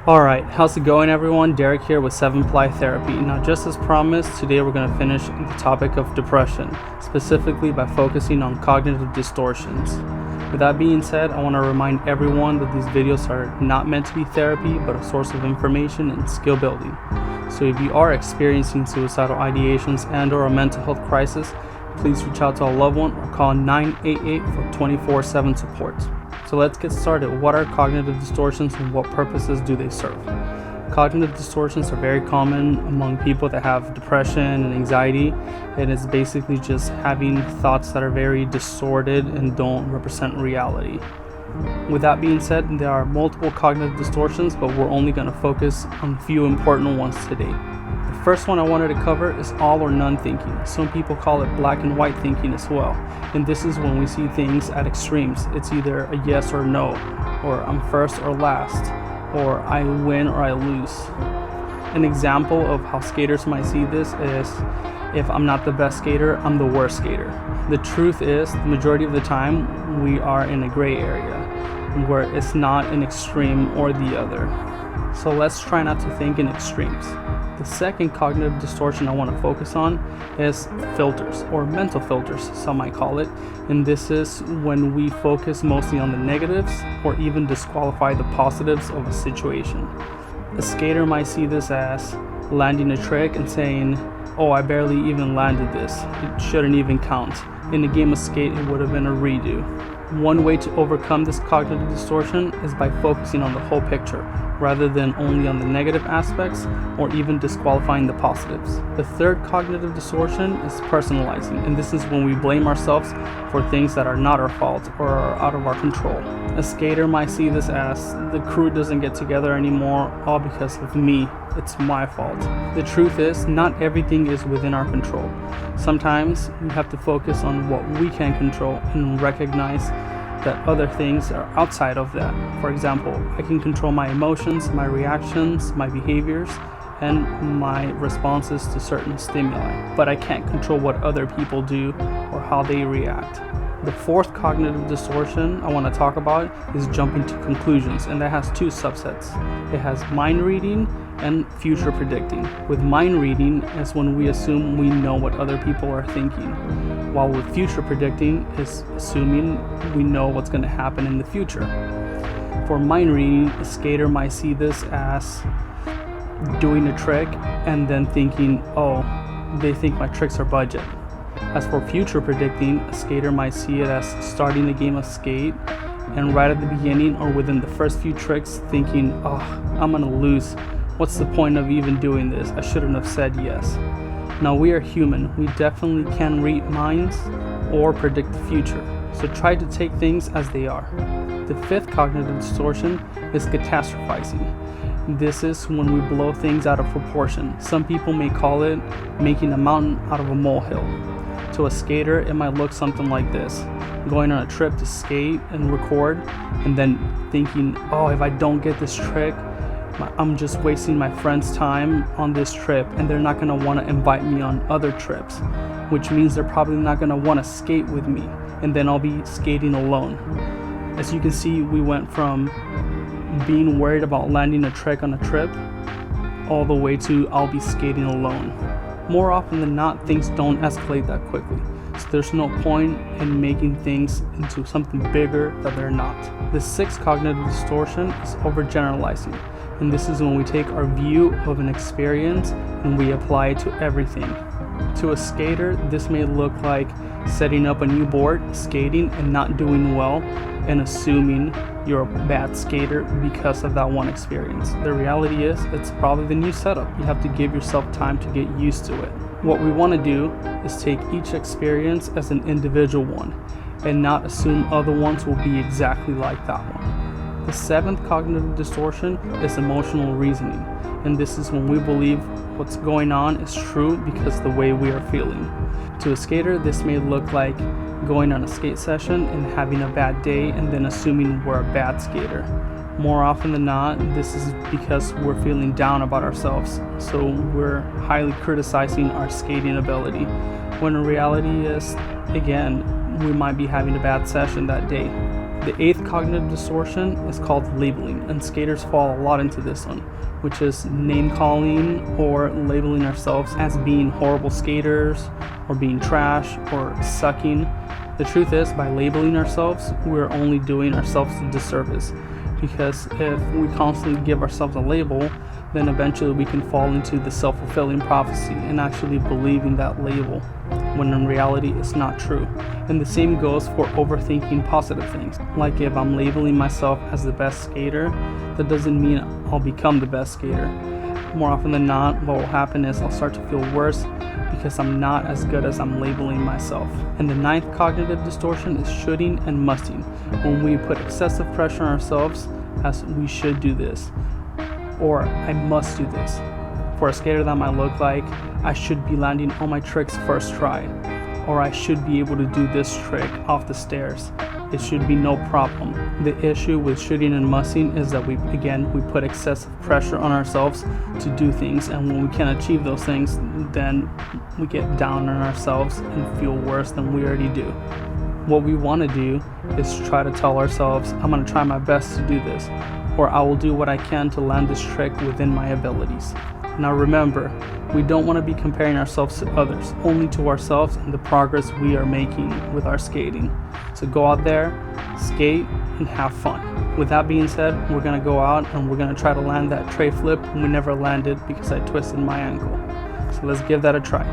Alright, how's it going everyone? Derek here with 7-Ply Therapy. Now just as promised, today we're going to finish the topic of depression, specifically by focusing on cognitive distortions. With that being said, I want to remind everyone that these videos are not meant to be therapy, but a source of information and skill building. So if you are experiencing suicidal ideations and or a mental health crisis, please reach out to a loved one or call 988 for 24/7 support. So let's get started. What are cognitive distortions and what purposes do they serve? Cognitive distortions are very common among people that have depression and anxiety, and it's basically just having thoughts that are very distorted and don't represent reality. With that being said, there are multiple cognitive distortions, but we're only going to focus on a few important ones today. The first one I wanted to cover is all or none thinking. Some people call it black and white thinking as well. And this is when we see things at extremes. It's either a yes or no, or I'm first or last, or I win or I lose. An example of how skaters might see this is, if I'm not the best skater, I'm the worst skater. The truth is, the majority of the time, we are in a gray area, where it's not an extreme or the other. So let's try not to think in extremes. The second cognitive distortion I want to focus on is filters, or mental filters, some might call it. And this is when we focus mostly on the negatives or even disqualify the positives of a situation. A skater might see this as landing a trick and saying, oh, I barely even landed this. It shouldn't even count. In a game of skate, it would have been a redo. One way to overcome this cognitive distortion is by focusing on the whole picture, rather than only on the negative aspects or even disqualifying the positives. The third cognitive distortion is personalizing, and this is when we blame ourselves for things that are not our fault or are out of our control. A skater might see this as, the crew doesn't get together anymore, all because of me. It's my fault. The truth is, not everything is within our control. Sometimes we have to focus on what we can control and recognize that other things are outside of that. For example, I can control my emotions, my reactions, my behaviors, and my responses to certain stimuli, but I can't control what other people do or how they react. The fourth cognitive distortion I want to talk about is jumping to conclusions, and that has two subsets. It has mind reading and future predicting. With mind reading is when we assume we know what other people are thinking, while with future predicting is assuming we know what's going to happen in the future. For mind reading, a skater might see this as doing a trick and then thinking, oh, they think my tricks are budget. As for future predicting, a skater might see it as starting a game of skate and right at the beginning or within the first few tricks thinking, oh, I'm gonna lose. What's the point of even doing this? I shouldn't have said yes. Now we are human. We definitely can read minds or predict the future. So try to take things as they are. The fifth cognitive distortion is catastrophizing. This is when we blow things out of proportion. Some people may call it making a mountain out of a molehill. To a skater, it might look something like this: going on a trip to skate and record, and then thinking, oh, if I don't get this trick, I'm just wasting my friend's time on this trip, and they're not going to want to invite me on other trips, which means they're probably not going to want to skate with me, and then I'll be skating alone. As you can see, we went from being worried about landing a trick on a trip all the way to I'll be skating alone. More often than not, things don't escalate that quickly, so there's no point in making things into something bigger that they're not. The sixth cognitive distortion is overgeneralizing, and this is when we take our view of an experience and we apply it to everything. To a skater, this may look like setting up a new board, skating, and not doing well, and assuming you're a bad skater because of that one experience. The reality is, it's probably the new setup. You have to give yourself time to get used to it. What we want to do is take each experience as an individual one and not assume other ones will be exactly like that one. The seventh cognitive distortion is emotional reasoning, and this is when we believe what's going on is true because the way we are feeling. To a skater, this may look like going on a skate session and having a bad day and then assuming we're a bad skater. More often than not, this is because we're feeling down about ourselves, so we're highly criticizing our skating ability, when in reality is, again, we might be having a bad session that day. The 8th cognitive distortion is called labeling, and skaters fall a lot into this one, which is name calling or labeling ourselves as being horrible skaters or being trash or sucking. The truth is, by labeling ourselves, we're only doing ourselves a disservice, because if we constantly give ourselves a label, then eventually we can fall into the self-fulfilling prophecy and actually believing that label, when in reality it's not true. And the same goes for overthinking positive things. Like if I'm labeling myself as the best skater, that doesn't mean I'll become the best skater. More often than not, what will happen is I'll start to feel worse because I'm not as good as I'm labeling myself. And the 9th cognitive distortion is shoulding and musting, when we put excessive pressure on ourselves as we should do this, or I must do this. For a skater, that might look like I should be landing all my tricks first try, or I should be able to do this trick off the stairs. It should be no problem. The issue with shooting and musting is that we put excessive pressure on ourselves to do things, and when we can't achieve those things, then we get down on ourselves and feel worse than we already do. What we want to do is try to tell ourselves, I'm going to try my best to do this, or I will do what I can to land this trick within my abilities. Now remember, we don't want to be comparing ourselves to others, only to ourselves and the progress we are making with our skating. So go out there, skate, and have fun. With that being said, we're going to go out and we're going to try to land that tray flip we never landed because I twisted my ankle. So let's give that a try.